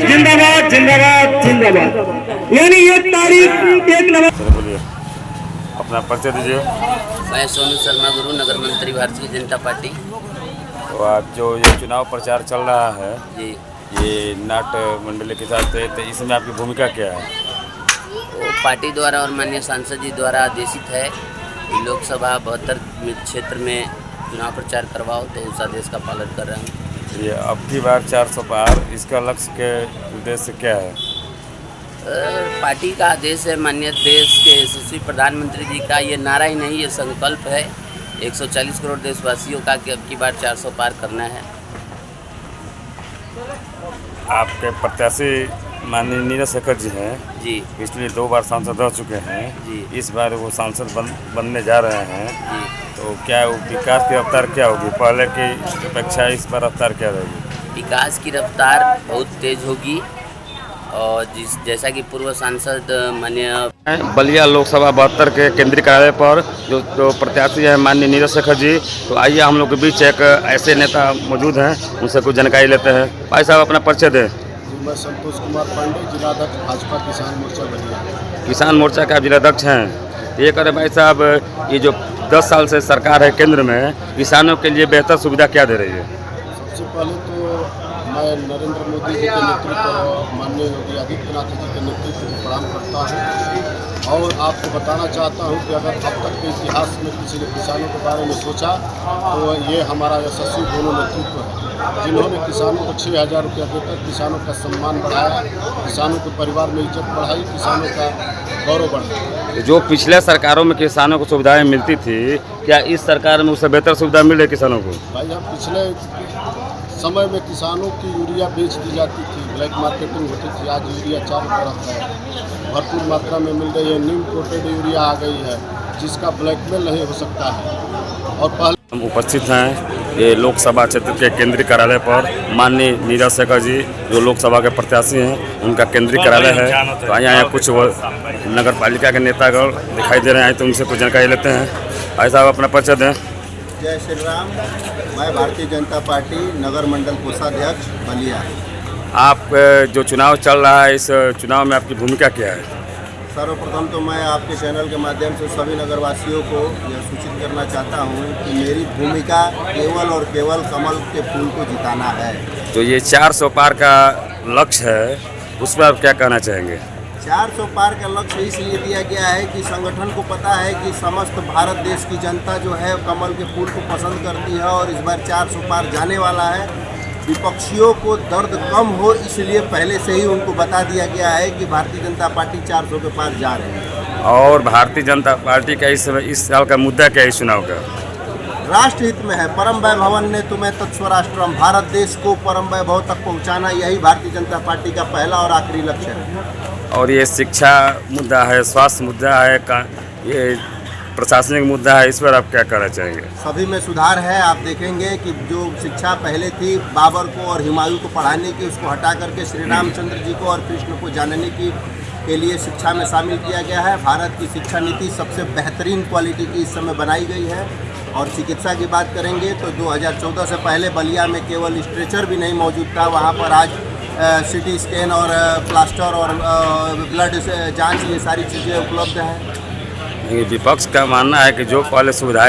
जिंदाबाद जिंदाबाद जिंदाबाद। यानी ये तारीख एक नवंबर। बोलिए, अपना परिचय दीजिए। मैं सोनू शर्मा गुरु, नगर मंत्री भारतीय जनता पार्टी। तो आज जो ये चुनाव प्रचार चल रहा है जी, ये नाट मंडली के साथ, तो इसमें आपकी भूमिका क्या है? वो पार्टी द्वारा और माननीय सांसद जी द्वारा आदेशित है कि लोकसभा 72 क्षेत्र में चुनाव प्रचार करवाओ, तो उस आदेश का पालन कर रहे हैं। ये अब की बार 400 पार, इसका लक्ष्य के उद्देश्य क्या है? पार्टी का आदेश है, माननीय देश के यशस्वी प्रधानमंत्री जी का ये नारा ही नहीं, ये संकल्प है 140 करोड़ देशवासियों का कि अब की बार 400 पार करना है। आपके प्रत्याशी माननीय नीरज शेखर जी हैं जी पिछले 2 बार सांसद रह चुके हैं जी इस बार वो सांसद बनने जा रहे हैं, जी। तो क्या विकास की रफ्तार क्या होगी? पहले की अपेक्षा इस बार रफ्तार क्या रहेगी? विकास की रफ्तार बहुत तेज होगी और जैसा कि पूर्व सांसद माननीय बलिया लोकसभा 72 के केंद्रीय कार्यालय पर जो प्रत्याशी है माननीय नीरज शेखर जी, तो आइए हम लोग के बीच एक ऐसे नेता मौजूद हैं, उनसे कुछ जानकारी लेते हैं। भाई साहब, अपना परिचय दें। मैं संतोष कुमार पांडे, जिलाध्यक्ष भाजपा किसान मोर्चा बलिया। किसान मोर्चा के आप जिलाध्यक्ष हैं। ये करें भाई साहब, ये जो 10 साल से सरकार है केंद्र में, किसानों के लिए बेहतर सुविधा क्या दे रही है? सबसे पहले तो मैं नरेंद्र मोदी जी के नेतृत्व और माननीय योगी आदित्यनाथ जी के नेतृत्व को प्रणाम करता हूँ और आपको बताना चाहता हूँ कि अगर अब तक के इतिहास में किसी ने किसानों के बारे में सोचा तो ये हमारा यशस्वी दोनों नेतृत्व है, जिन्होंने किसानों को 6,000 रुपया देकर किसानों का सम्मान बढ़ाया, किसानों के परिवार में इज्जत बढ़ाई, किसानों का गौरव बढ़ाया। जो पिछले सरकारों में किसानों को सुविधाएं मिलती थी, क्या इस सरकार में उससे बेहतर सुविधा मिल रही है किसानों को? भाई, हम पिछले समय में किसानों की यूरिया बेच दी जाती थी, ब्लैक मार्केटिंग होती थी। आज यूरिया चारों तरफ है, भरपूर मात्रा में मिल रही है। नीम कोटेड यूरिया आ गई है जिसका ब्लैकमेल नहीं हो सकता है। और पहले हम उपस्थित हैं ये लोकसभा क्षेत्र के केंद्रीय कार्यालय पर। माननीय नीरज शेखर जी जो लोकसभा के प्रत्याशी हैं, उनका केंद्रीय कार्यालय है। तो यहाँ कुछ नगर पालिका के नेतागण दिखाई दे रहे हैं, तो उनसे कुछ जानकारी लेते हैं। भाई साहब, अपना परिचय दें। जय श्री राम। मैं भारतीय जनता पार्टी नगर मंडल कोषाध्यक्ष बलिया। आप जो चुनाव चल रहा है, इस चुनाव में आपकी भूमिका क्या है? सर्वप्रथम तो मैं आपके चैनल के माध्यम से सभी नगरवासियों को यह सूचित करना चाहता हूँ कि मेरी भूमिका केवल और केवल कमल के फूल को जिताना है। तो ये 400 पार का लक्ष्य है, उस पर आप क्या कहना चाहेंगे? 400 पार का लक्ष्य इसलिए दिया गया है कि संगठन को पता है कि समस्त भारत देश की जनता जो है कमल के फूल को पसंद करती है और इस बार 400 पार जाने वाला है। विपक्षियों को दर्द कम हो, इसलिए पहले से ही उनको बता दिया गया है कि भारतीय जनता पार्टी 400 के पार जा रही है। और भारतीय जनता पार्टी का इस साल का मुद्दा क्या है इस चुनाव का? राष्ट्र हित में है। परम वैभवन ने तुम्हें तत्स्वराष्ट्रम, भारत देश को परम वैभव तक पहुंचाना, यही भारतीय जनता पार्टी का पहला और आखिरी लक्ष्य है। और ये शिक्षा मुद्दा है, स्वास्थ्य मुद्दा है, ये प्रशासनिक मुद्दा है, इस पर आप क्या कहना चाहेंगे? सभी में सुधार है। आप देखेंगे कि जो शिक्षा पहले थी बाबर को और हुमायूं को पढ़ाने की, उसको हटा करके श्री रामचंद्र जी को और कृष्ण को जानने की के लिए शिक्षा में शामिल किया गया है। भारत की शिक्षा नीति सबसे बेहतरीन क्वालिटी की इस समय बनाई गई है। और चिकित्सा की बात करेंगे तो 2014 से पहले बलिया में केवल स्ट्रेचर भी नहीं मौजूद था, वहाँ पर आज सिटी स्कैन और प्लास्टर और ब्लड जांच, ये सारी चीज़ें उपलब्ध हैं। विपक्ष का मानना है कि जो पहले सुविधाएं